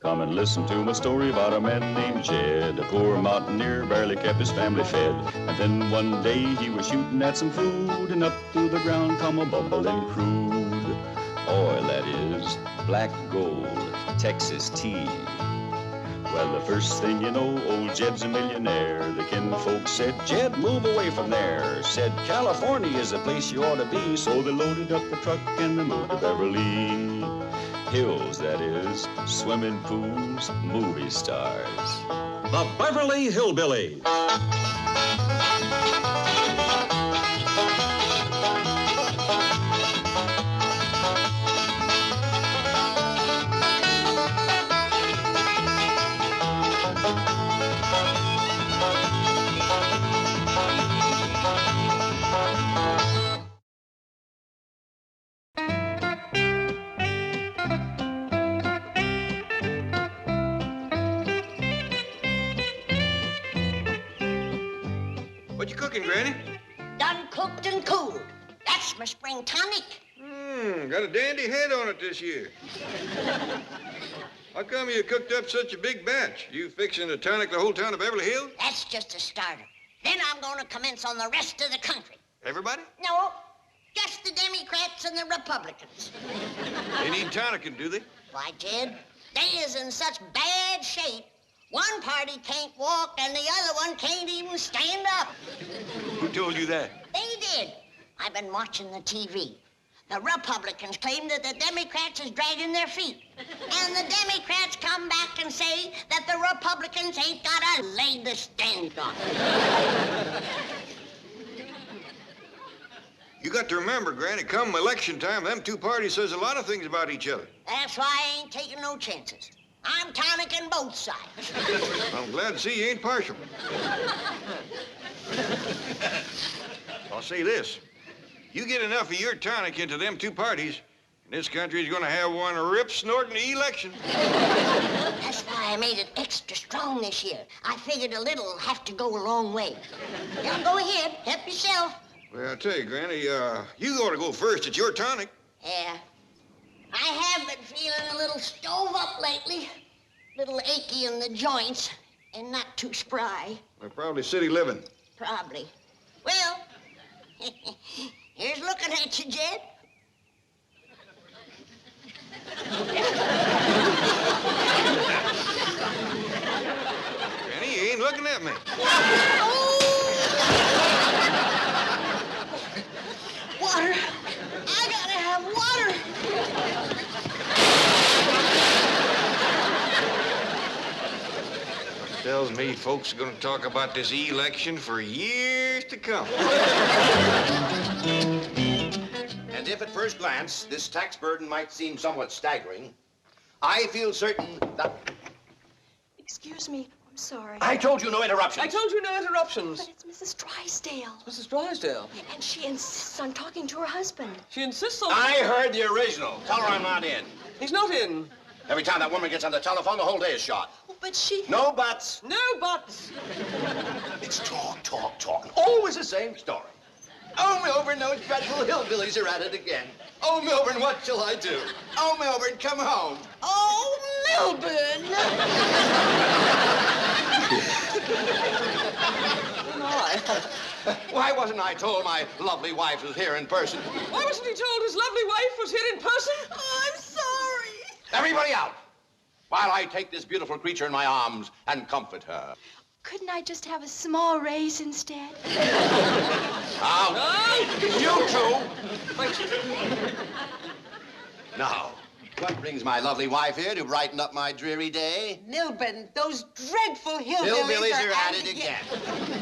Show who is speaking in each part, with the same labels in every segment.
Speaker 1: Come and listen to my story about a man named Jed. A poor mountaineer barely kept his family fed. And then one day he was shooting at some food, and up through the ground come a bubbling crude oil, that is, black gold, Texas tea. Well, the first thing you know, old Jed's a millionaire. The kinfolk said, Jed, move away from there. Said, California is the place you ought to be. So they loaded up the truck and they moved to Beverly Hills, that is, swimming pools, movie stars.
Speaker 2: The Beverly Hillbillies.
Speaker 3: What you cooking, Granny?
Speaker 4: Done cooked and cooled. That's my spring tonic.
Speaker 3: Got a dandy head on it this year. How come you cooked up such a big batch? You fixing to tonic the whole town of Beverly Hills?
Speaker 4: That's just a starter. Then I'm going to commence on the rest of the country.
Speaker 3: Everybody?
Speaker 4: No, just the Democrats and the Republicans.
Speaker 3: They need tonicking, do they?
Speaker 4: Why, Jed, they is in such bad shape, one party can't walk and the other one can't even stand up.
Speaker 3: Who told you that?
Speaker 4: They did. I've been watching the TV. The Republicans claim that the Democrats is dragging their feet. And the Democrats come back and say that the Republicans ain't got a leg to stand on.
Speaker 3: You got to remember, Granny, come election time, them two parties says a lot of things about each other.
Speaker 4: That's why I ain't taking no chances. I'm tonicking both sides.
Speaker 3: I'm glad to see you ain't partial. I'll say this. You get enough of your tonic into them two parties, and this country's gonna have one rip-snorting election.
Speaker 4: That's why I made it extra strong this year. I figured a little have to go a long way. Now go ahead, help yourself.
Speaker 3: Well, I'll tell you, Granny, you ought to go first. It's your tonic.
Speaker 4: Yeah. I have been feeling a little stove up lately. Little achy in the joints and not too spry.
Speaker 3: They're probably city living.
Speaker 4: Probably. Well, here's looking at you, Jed.
Speaker 3: Granny, you ain't looking at me.
Speaker 4: Water. I gotta have water.
Speaker 3: Tells me folks are gonna talk about this election for years to come.
Speaker 5: And if at first glance this tax burden might seem somewhat staggering, I feel certain that...
Speaker 6: Excuse me, I'm sorry.
Speaker 5: I told you no interruptions.
Speaker 7: I told you no interruptions.
Speaker 6: But it's Mrs. Drysdale.
Speaker 7: Mrs. Drysdale.
Speaker 6: And she insists on talking to her husband.
Speaker 7: She insists on...
Speaker 5: I heard the original. Tell her I'm not in.
Speaker 7: He's not in.
Speaker 5: Every time that woman gets on the telephone, the whole day is shot.
Speaker 6: Oh, but she...
Speaker 5: No buts.
Speaker 7: No buts.
Speaker 5: It's talk. Always the same story. Oh, Milburn, those dreadful hillbillies are at it again. Oh, Milburn, what shall I do? Oh, Milburn, come home.
Speaker 4: Oh, Milburn.
Speaker 5: Why wasn't I told my lovely wife was here in person?
Speaker 7: Why wasn't he told his lovely wife was here in person?
Speaker 4: Oh, I'm sorry.
Speaker 5: Everybody out, while I take this beautiful creature in my arms and comfort her.
Speaker 6: Couldn't I just have a small raise instead?
Speaker 5: Now, you two.
Speaker 7: Thank you.
Speaker 5: Now, what brings my lovely wife here to brighten up my dreary day?
Speaker 8: Milburn, those dreadful hillbillies,
Speaker 5: Hillbillies are at it again.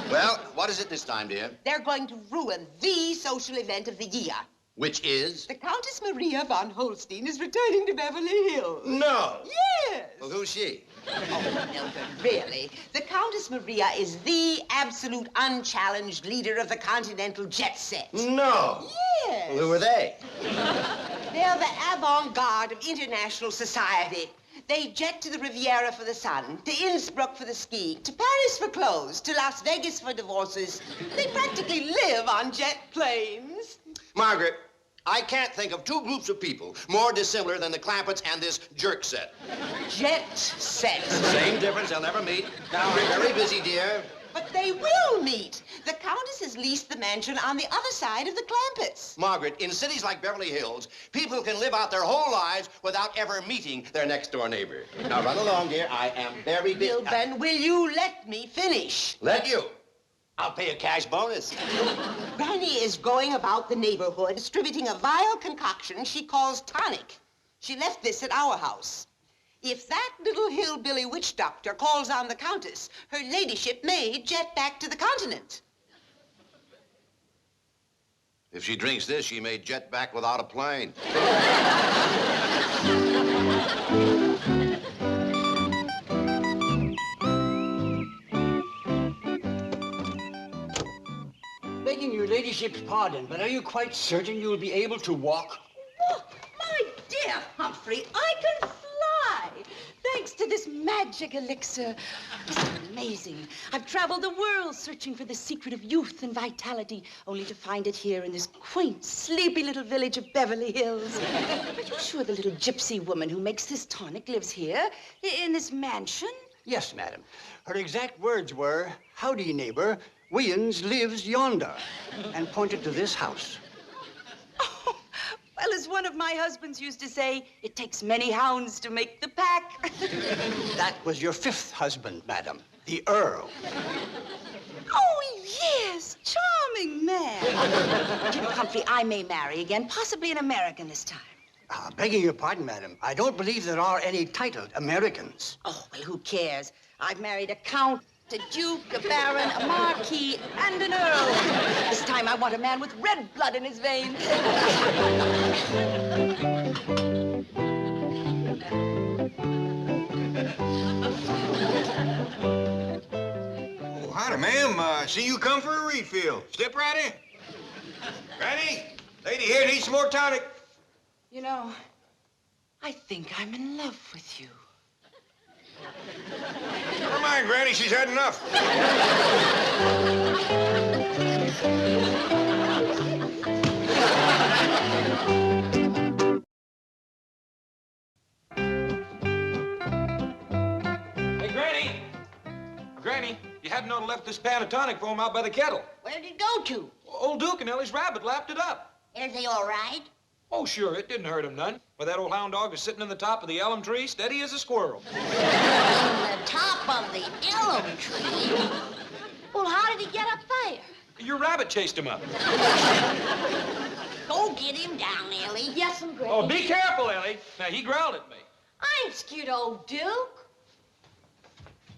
Speaker 5: Well, what is it this time, dear?
Speaker 8: They're going to ruin the social event of the year.
Speaker 5: Which is?
Speaker 8: The Countess Maria von Holstein is returning to Beverly Hills.
Speaker 5: No.
Speaker 8: Yes.
Speaker 5: Well, who's she?
Speaker 8: Oh, Milburn, really. The Countess Maria is the absolute unchallenged leader of the continental jet set.
Speaker 5: No.
Speaker 8: Yes.
Speaker 5: Well, who are they?
Speaker 8: They're the avant-garde of international society. They jet to the Riviera for the sun, to Innsbruck for the skiing, to Paris for clothes, to Las Vegas for divorces. They practically live on jet planes.
Speaker 5: Margaret, I can't think of two groups of people more dissimilar than the Clampetts and this jerk set.
Speaker 8: Jet set.
Speaker 5: Same difference, they'll never meet. Now, I'm very busy, dear.
Speaker 8: But they will meet. The Countess has leased the mansion on the other side of the Clampetts.
Speaker 5: Margaret, in cities like Beverly Hills, people can live out their whole lives without ever meeting their next-door neighbor. Now, run along, dear. I am very busy.
Speaker 8: Milburn, will you let me finish?
Speaker 5: Let you. I'll pay a cash bonus.
Speaker 8: Granny is going about the neighborhood distributing a vile concoction she calls Tonic. She left this at our house. If that little hillbilly witch doctor calls on the Countess, her ladyship may jet back to the continent.
Speaker 5: If she drinks this, she may jet back without a plane.
Speaker 9: Begging your ladyship's pardon, but are you quite certain you will be able to walk?
Speaker 6: Walk? My dear Humphrey, I can fly. Thanks to this magic elixir. It's amazing. I've traveled the world searching for the secret of youth and vitality, only to find it here in this quaint, sleepy little village of Beverly Hills. Are you sure the little gypsy woman who makes this tonic lives here, in this mansion?
Speaker 9: Yes, madam. Her exact words were, "Howdy, neighbor. Williams lives yonder," and pointed to this house.
Speaker 6: Oh, well, as one of my husbands used to say, it takes many hounds to make the pack.
Speaker 9: That was your fifth husband, madam, the Earl.
Speaker 6: Oh, yes, charming man. You know, Humphrey, I may marry again, possibly an American this time.
Speaker 9: Begging your pardon, madam, I don't believe there are any titled Americans.
Speaker 6: Oh, well, who cares? I've married a count, a duke, a baron, a marquis, and an earl. This time I want a man with red blood in his veins.
Speaker 3: Oh, howdy, ma'am. See you come for a refill. Step right in. Granny, lady here needs some more tonic.
Speaker 6: You know, I think I'm in love with you.
Speaker 3: Never mind, Granny. She's had enough.
Speaker 2: Hey, Granny! Granny, you hadn't ought to left this pan of tonic for him out by the kettle.
Speaker 4: Where'd it go to?
Speaker 2: Old Duke and Ellie's rabbit lapped it up.
Speaker 4: Is he all right?
Speaker 2: Oh, sure, it didn't hurt him none. But that old hound dog is sitting in the top of the elm tree, steady as a squirrel.
Speaker 4: On the top of the elm tree? Well, how did he get up there?
Speaker 2: Your rabbit chased him up.
Speaker 4: Go get him down, Ellie.
Speaker 6: Yes, I'm Granny.
Speaker 2: Oh, be careful, Ellie. Now, he growled at me.
Speaker 6: I ain't scared, old Duke.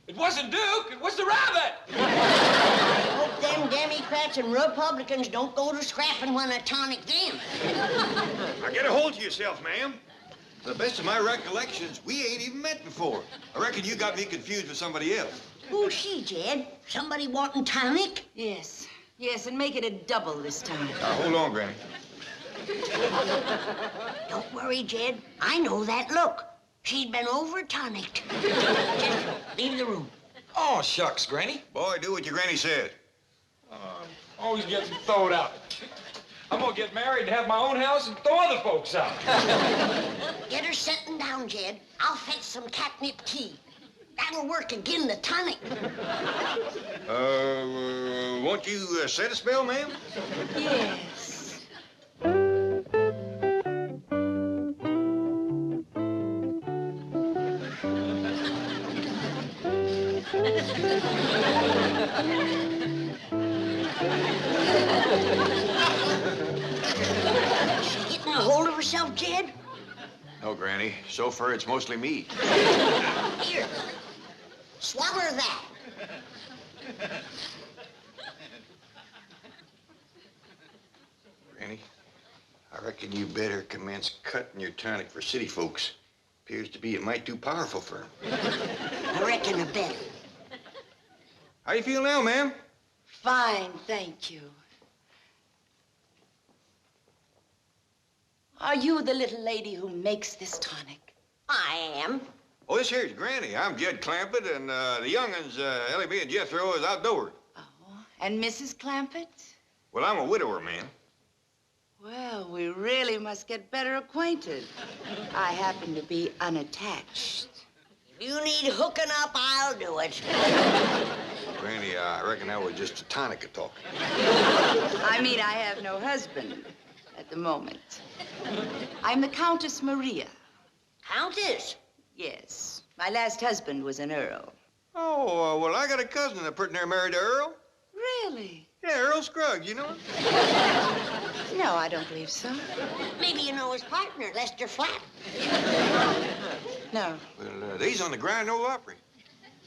Speaker 2: It wasn't Duke, it was the rabbit.
Speaker 4: Hope them Democrats and Republicans don't go to scrapping when a tonic them.
Speaker 3: Now get a hold of yourself, ma'am. To the best of my recollections, we ain't even met before. I reckon you got me confused with somebody else.
Speaker 4: Who's she, Jed? Somebody wanting tonic?
Speaker 6: Yes, yes, and make it a double this time.
Speaker 3: Now, hold on, Granny.
Speaker 4: Don't worry, Jed. I know that look. She'd been over-tonicked. Just leave the room.
Speaker 2: Oh, shucks, Granny.
Speaker 3: Boy, do what your granny said.
Speaker 2: Always getting thrown out. I'm gonna get married and have my own house and throw other folks out.
Speaker 4: Get her setting down, Jed. I'll fetch some catnip tea. That'll work again the tonic.
Speaker 3: Won't you set a spell, ma'am?
Speaker 6: Yes.
Speaker 4: She getting a hold of herself, Jed?
Speaker 3: No, Granny. So far, it's mostly me.
Speaker 4: Here. Swallow that.
Speaker 3: Granny, I reckon you better commence cutting your tonic for city folks. Appears to be a mite too powerful for 'em.
Speaker 4: I reckon a better.
Speaker 3: How you feel now, ma'am?
Speaker 6: Fine, thank you. Are you the little lady who makes this tonic?
Speaker 4: I am.
Speaker 3: Oh, this here's Granny. I'm Jed Clampett, and the young'uns, Ellie B and Jethro, is outdoors.
Speaker 6: Oh, and Mrs. Clampett?
Speaker 3: Well, I'm a widower, ma'am.
Speaker 6: Well, we really must get better acquainted. I happen to be unattached.
Speaker 4: If you need hooking up, I'll do it.
Speaker 3: Granny, I reckon that was just a tonic of talking.
Speaker 6: I mean, I have no husband at the moment. I'm the Countess Maria.
Speaker 4: Countess?
Speaker 6: Yes. My last husband was an earl.
Speaker 3: Oh, well, I got a cousin that pretty near married to Earl.
Speaker 6: Really?
Speaker 3: Yeah, Earl Scruggs, you know him?
Speaker 6: No, I don't believe so.
Speaker 4: Maybe you know his partner, Lester Flatt.
Speaker 6: No.
Speaker 3: Well, he's on the Grand Ole Opry.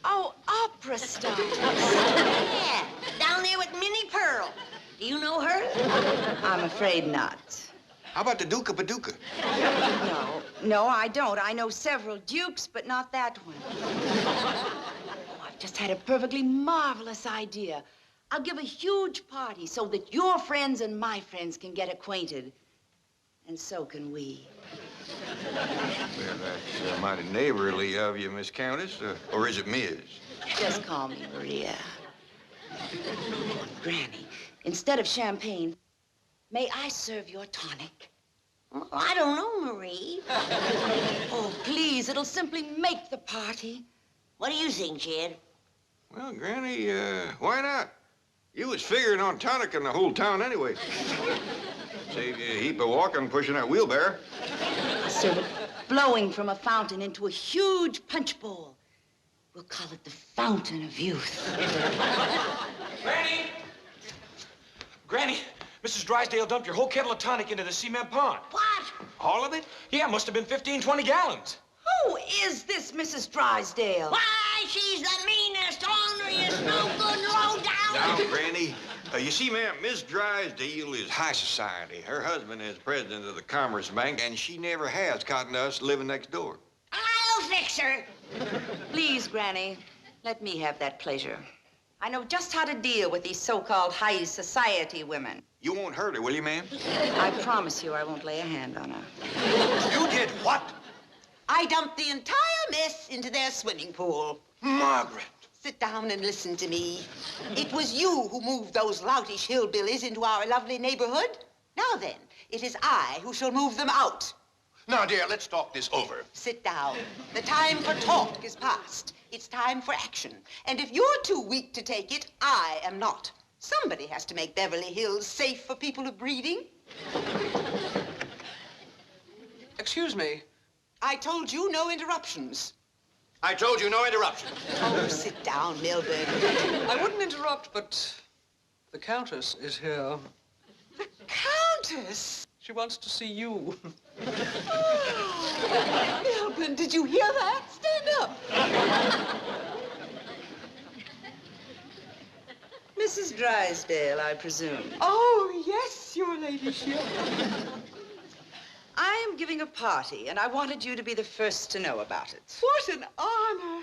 Speaker 6: Oh, opera stars.
Speaker 4: Yeah, down there with Minnie Pearl. Do you know her?
Speaker 6: I'm afraid not.
Speaker 3: How about the Duke of Paducah?
Speaker 6: No, I don't. I know several dukes, but not that one. Oh, I've just had a perfectly marvelous idea. I'll give a huge party so that your friends and my friends can get acquainted. And so can we.
Speaker 3: Well, that's mighty neighborly of you, Miss Countess. Or is it Ms.?
Speaker 6: Just call me Maria. Granny, instead of champagne, may I serve your tonic?
Speaker 4: Well, I don't know, Marie.
Speaker 6: Oh, please, it'll simply make the party.
Speaker 4: What do you think, Jed?
Speaker 3: Well, Granny, why not? You was figuring on tonic in the whole town anyway. Save you a heap of walking pushing that wheelbarrow.
Speaker 6: Serve it blowing from a fountain into a huge punch bowl. We'll call it the Fountain of Youth.
Speaker 2: Granny! Granny, Mrs. Drysdale dumped your whole kettle of tonic into the cement pond.
Speaker 4: What?
Speaker 2: All of it? Yeah, must have been 15, 20 gallons.
Speaker 6: Who is this Mrs. Drysdale?
Speaker 4: Why, she's the meanest, orneriest, no good, low down.
Speaker 3: Now, Granny, you see, ma'am, Miss Drysdale is high society. Her husband is president of the Commerce Bank, and she never has cotton to us living next door.
Speaker 4: I'll fix her.
Speaker 6: Please, Granny, let me have that pleasure. I know just how to deal with these so-called high society women.
Speaker 3: You won't hurt her, will you, ma'am?
Speaker 6: I promise you I won't lay a hand on her.
Speaker 5: You did what?
Speaker 8: I dumped the entire mess into their swimming pool.
Speaker 5: Margaret.
Speaker 8: Sit down and listen to me. It was you who moved those loutish hillbillies into our lovely neighborhood. Now then, it is I who shall move them out.
Speaker 5: Now, dear, let's talk this over.
Speaker 8: Sit down. The time for talk is past. It's time for action. And if you're too weak to take it, I am not. Somebody has to make Beverly Hills safe for people of breeding.
Speaker 7: Excuse me.
Speaker 8: I told you no interruptions.
Speaker 5: I told you no interruption.
Speaker 8: Oh, sit down, Milburn.
Speaker 7: I wouldn't interrupt, but the Countess is here.
Speaker 8: The Countess?
Speaker 7: She wants to see you.
Speaker 8: Oh, Milburn, did you hear that? Stand up.
Speaker 6: Mrs. Drysdale, I presume.
Speaker 8: Oh, yes, your ladyship.
Speaker 6: I am giving a party, and I wanted you to be the first to know about it.
Speaker 8: What an honor.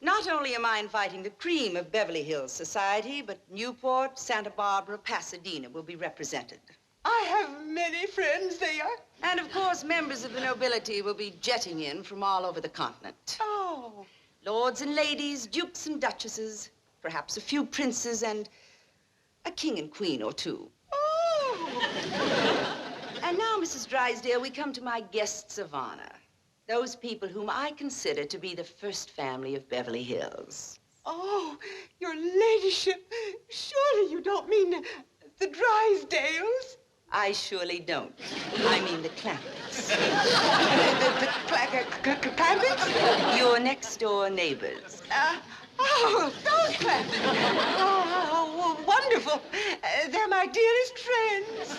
Speaker 6: Not only am I inviting the cream of Beverly Hills society, but Newport, Santa Barbara, Pasadena will be represented.
Speaker 8: I have many friends there.
Speaker 6: And, of course, members of the nobility will be jetting in from all over the continent.
Speaker 8: Oh.
Speaker 6: Lords and ladies, dukes and duchesses, perhaps a few princes, and a king and queen or two.
Speaker 8: Oh.
Speaker 6: And now, Mrs. Drysdale, we come to my guests of honor. Those people whom I consider to be the first family of Beverly Hills.
Speaker 8: Oh, your ladyship, surely you don't mean the Drysdales?
Speaker 6: I surely don't. I mean the Clampetts.
Speaker 8: the Clampetts?
Speaker 6: Your next-door neighbors.
Speaker 8: Oh, those Clampetts. Oh, wonderful. They're my dearest friends.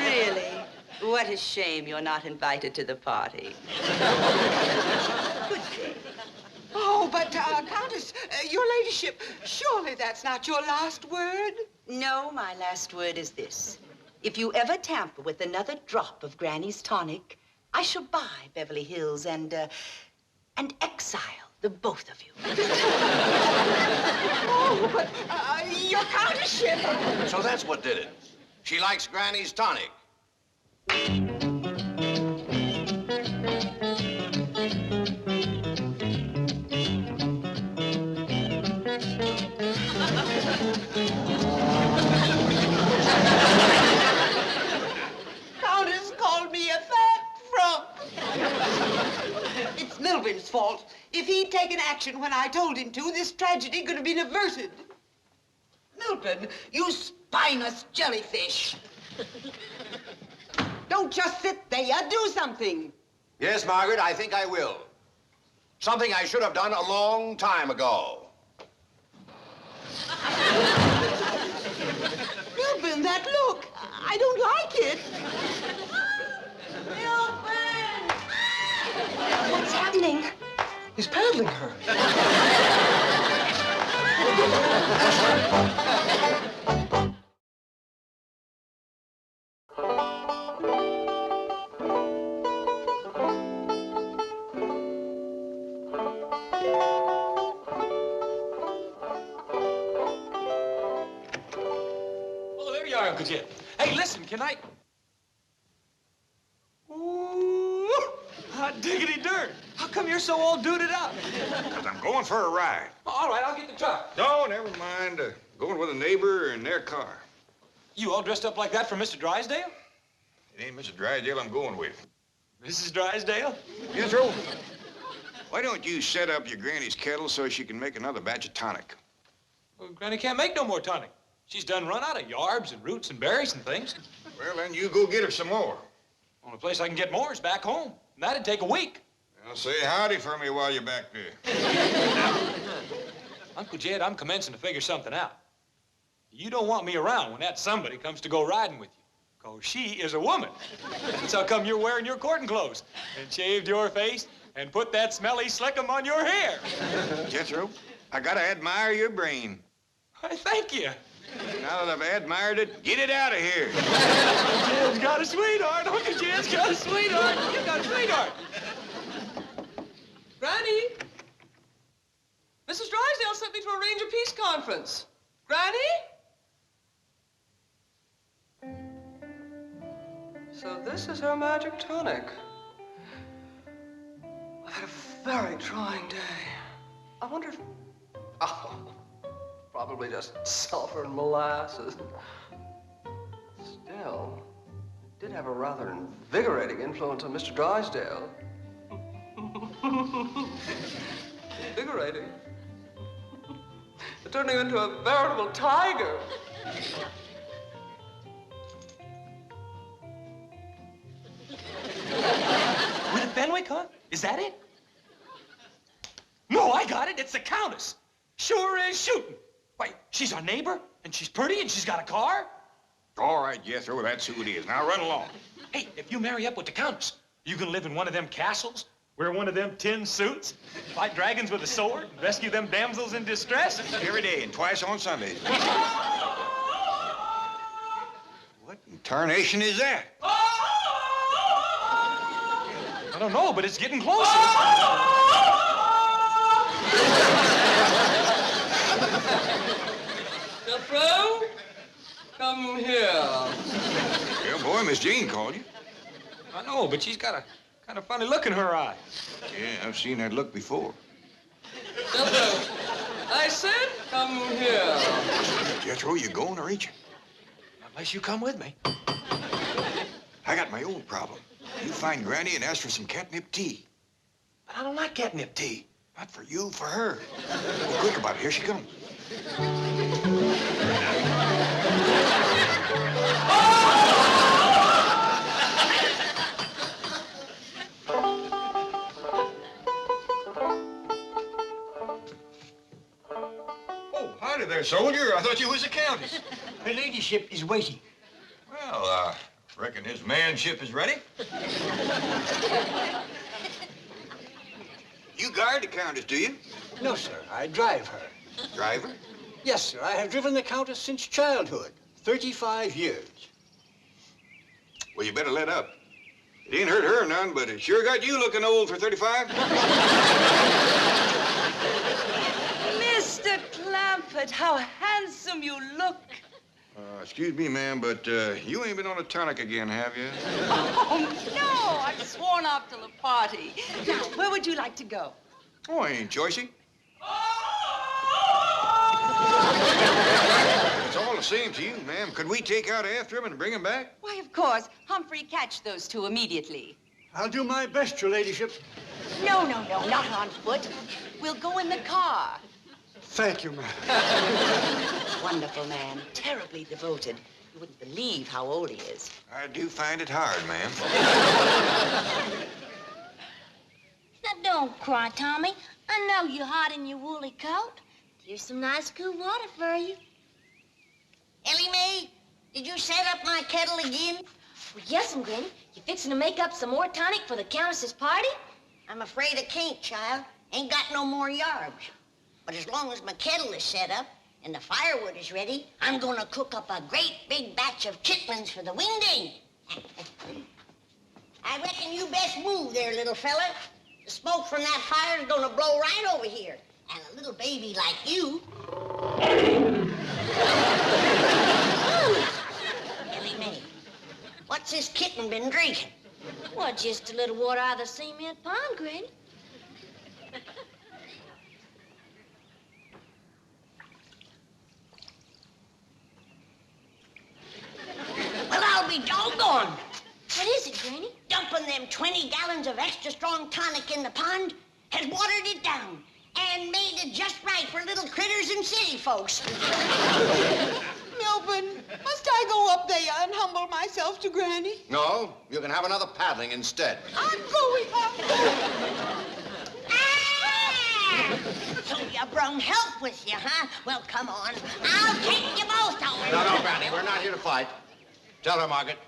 Speaker 6: Really? What a shame you're not invited to the party. Good day.
Speaker 8: Oh, but, Countess, your ladyship, surely that's not your last word?
Speaker 6: No, my last word is this. If you ever tamper with another drop of Granny's tonic, I shall buy Beverly Hills and exile the both of you.
Speaker 8: Oh, but, your countessship.
Speaker 5: So that's what did it. She likes Granny's tonic.
Speaker 8: Milburn's fault. If he'd taken action when I told him to, this tragedy could have been averted. Milburn, you spineless jellyfish. Don't just sit there. Do something.
Speaker 5: Yes, Margaret, I think I will. Something I should have done a long time ago.
Speaker 8: Milburn, that look. I don't like it.
Speaker 6: Milburn! What's happening?
Speaker 7: He's paddling her.
Speaker 2: Oh, there you are, Uncle Jed. Hey, listen, can I... Ooh, hot diggity dirt. How come you're so all duded up?
Speaker 3: Because I'm going for a ride.
Speaker 2: All right, I'll get the truck.
Speaker 3: No, never mind. Going with a neighbor in their car.
Speaker 2: You all dressed up like that for Mr. Drysdale?
Speaker 3: It ain't Mr. Drysdale I'm going with.
Speaker 2: Mrs. Drysdale?
Speaker 3: Jethro, why don't you set up your granny's kettle so she can make another batch of tonic?
Speaker 2: Well, Granny can't make no more tonic. She's done run out of yarbs and roots and berries and things.
Speaker 3: Well, then you go get her some more.
Speaker 2: Only place I can get more is back home. And that'd take a week.
Speaker 3: Now, say howdy for me while you're back there.
Speaker 2: Uncle Jed, I'm commencing to figure something out. You don't want me around when that somebody comes to go riding with you. Because she is a woman. That's how come you're wearing your courting clothes and shaved your face and put that smelly slickum on your hair.
Speaker 3: Jethro, I gotta admire your brain.
Speaker 2: Why, thank you.
Speaker 3: Now that I've admired it, get it out of here.
Speaker 2: Uncle Jed's got a sweetheart. Uncle Jed's got a sweetheart. You got a sweetheart.
Speaker 7: Granny? Mrs. Drysdale sent me to arrange a peace conference. Granny? So this is her magic tonic. I had a very trying day. I wonder if... Oh, probably just sulfur and molasses. Still, it did have a rather invigorating influence on Mr. Drysdale. Invigorating. It turned him into a veritable tiger.
Speaker 2: With a Fenwick, huh? Is that it? No, I got it. It's the Countess. Sure is shooting. Why, she's our neighbor, and she's pretty, and she's got a car.
Speaker 3: All right, Jethro, that's who it is. Now run along.
Speaker 2: Hey, if you marry up with the Countess, you can live in one of them castles, wear one of them tin suits, fight dragons with a sword, and rescue them damsels in distress.
Speaker 3: Every day and twice on Sundays. What in tarnation is that?
Speaker 2: I don't know, but it's getting closer.
Speaker 7: Jethro, come here.
Speaker 3: Yeah, boy, Miss Jean called you.
Speaker 2: I know, but she's got a kind of funny look in her eye.
Speaker 3: Yeah, I've seen that look before.
Speaker 7: Jethro, I said come here.
Speaker 3: Jethro, you going or ain't you?
Speaker 2: Unless you come with me.
Speaker 3: I got my own problem. You find Granny and ask for some catnip tea.
Speaker 2: But I don't like catnip tea.
Speaker 3: Not for you, for her. Be quick about it. Here she comes. Oh, howdy there, soldier. I thought you was a countess.
Speaker 9: Her ladyship is waiting.
Speaker 3: Well, reckon his manship is ready. You guard the countess, do you?
Speaker 9: No, sir. I drive her.
Speaker 3: Driver?
Speaker 9: Yes, sir. I have driven the Countess since childhood. 35 years.
Speaker 3: Well, you better let up. It ain't hurt her none, but it sure got you looking old for 35.
Speaker 6: Mr. Clampett, how handsome you look.
Speaker 3: Excuse me, ma'am, but you ain't been on a tonic again, have you?
Speaker 6: Oh, no, I've sworn off till the party. Now, where would you like to go?
Speaker 3: Oh, I ain't choicey. It's all the same to you, ma'am. Could we take out after him and bring him back?
Speaker 6: Why, of course. Humphrey, catch those two immediately.
Speaker 9: I'll do my best, your ladyship.
Speaker 6: No, not on foot. We'll go in the car.
Speaker 9: Thank you, ma'am.
Speaker 6: Wonderful man, terribly devoted. You wouldn't believe how old he is.
Speaker 3: I do find it hard, ma'am.
Speaker 10: Now, don't cry, Tommy. I know you're hot in your woolly coat. Here's some nice cool water for you.
Speaker 4: Ellie Mae, did you set up my kettle again?
Speaker 10: Well, yes'm, Granny. You fixing to make up some more tonic for the Countess's party?
Speaker 4: I'm afraid I can't, child. Ain't got no more yarbs. But as long as my kettle is set up and the firewood is ready, I'm gonna cook up a great big batch of chitlins for the wingding. I reckon you best move there, little fella. The smoke from that fire's gonna blow right over here. And a little baby like you... Ellie Mae, what's this kitten been drinking?
Speaker 10: Well, just a little water out of the cement pond, Granny.
Speaker 4: Well, I'll be doggone.
Speaker 10: What is it, Granny?
Speaker 4: Dumping them 20 gallons of extra strong tonic in the pond has watered it down and made it just right for little critters and city folks.
Speaker 8: Melvin, must I go up there and humble myself to Granny?
Speaker 5: No, you can have another paddling instead.
Speaker 8: I'm going up.
Speaker 4: Ah! So you brung help with you, huh? Well, come on. I'll take you both over.
Speaker 5: No, Granny, we're not here to fight. Tell her, Margaret.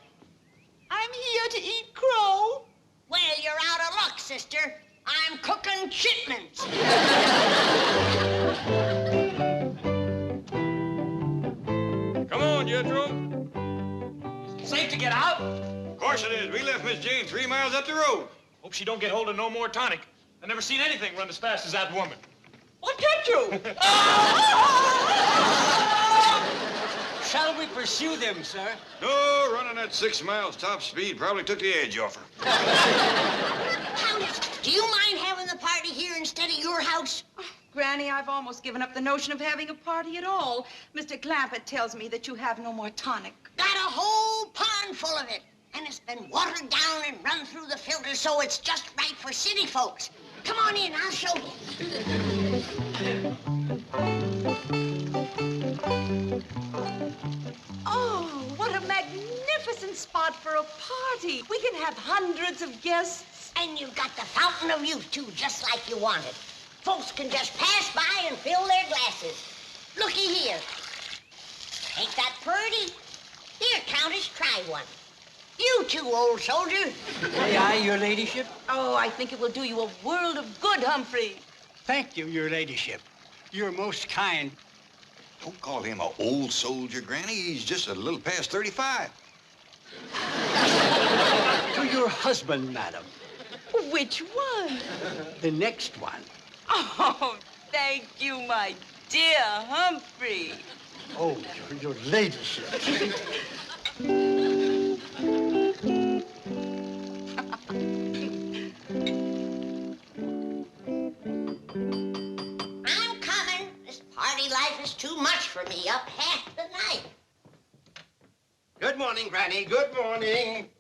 Speaker 8: I'm here to eat crow.
Speaker 4: Well, you're out of luck, sister. I'm cooking chitlins.
Speaker 3: Come on, Jethro.
Speaker 2: Safe to get out?
Speaker 3: Of course it is. We left Miss Jane 3 miles up the road.
Speaker 2: Hope she don't get hold of no more tonic. I never seen anything run as fast as that woman.
Speaker 8: What can't you?
Speaker 9: Shall we pursue them, sir?
Speaker 3: No, running at 6 miles top speed probably took the edge off her.
Speaker 4: Countess, do you mind having the party here instead of your house?
Speaker 6: Granny, I've almost given up the notion of having a party at all. Mr. Clampett tells me that you have no more tonic.
Speaker 4: Got a whole pond full of it. And it's been watered down and run through the filter so it's just right for city folks. Come on in, I'll show you.
Speaker 6: Oh, what a magnificent spot for a party. We can have hundreds of guests.
Speaker 4: And you've got the fountain of youth, too, just like you wanted. Folks can just pass by and fill their glasses. Looky here. Ain't that pretty? Here, Countess, try one. You too, old soldier.
Speaker 9: Aye, aye, your ladyship.
Speaker 6: Oh, I think it will do you a world of good, Humphrey.
Speaker 9: Thank you, your ladyship. You're most kind.
Speaker 3: Don't call him an old soldier, Granny. He's just a little past 35.
Speaker 9: To your husband, madam.
Speaker 6: Which one?
Speaker 9: The next one.
Speaker 6: Oh, thank you, my dear Humphrey.
Speaker 9: Oh, your ladyship.
Speaker 4: I'm coming. This party life is too much for me up half the night.
Speaker 5: Good morning, Granny. Good morning.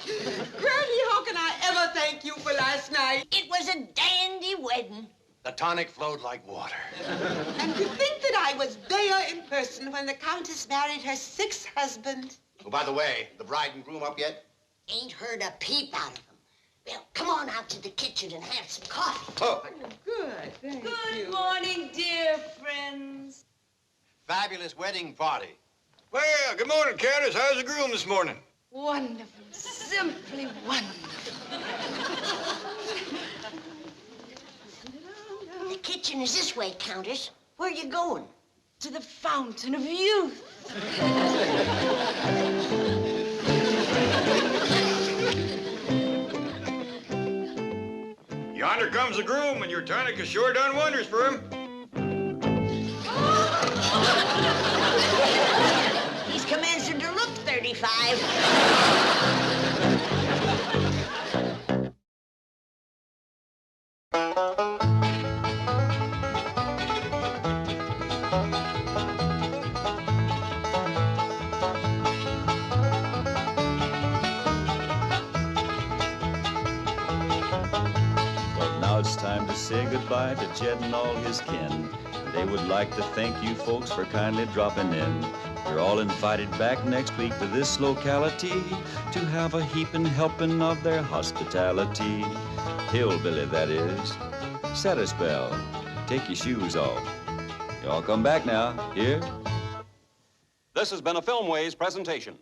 Speaker 8: Granny, how can I ever thank you for last night?
Speaker 4: It was a dandy wedding.
Speaker 5: The tonic flowed like water.
Speaker 8: And to think that I was there in person when the Countess married her 6th husband.
Speaker 5: Oh, by the way, the bride and groom up yet?
Speaker 4: Ain't heard a peep out of them. Well, come on out to the kitchen and have some coffee.
Speaker 5: Oh,
Speaker 8: Good, thank you.
Speaker 6: Good morning, dear friends.
Speaker 5: fabulous wedding party.
Speaker 3: Well, good morning, Countess. How's the groom this morning?
Speaker 6: Wonderful, simply wonderful.
Speaker 4: The kitchen is this way, Countess. Where you going?
Speaker 6: To the fountain of youth.
Speaker 3: Yonder comes the groom, and your tonic has sure done wonders for him.
Speaker 4: He's commencing to look 35.
Speaker 1: it's time to say goodbye to Jed and all his kin. They would like to thank you folks for kindly dropping in. You're all invited back next week to this locality to have a heaping helping of their hospitality. Hillbilly, that is. Set a spell. Take your shoes off. Y'all come back now. Here?
Speaker 11: This has been a Filmways presentation.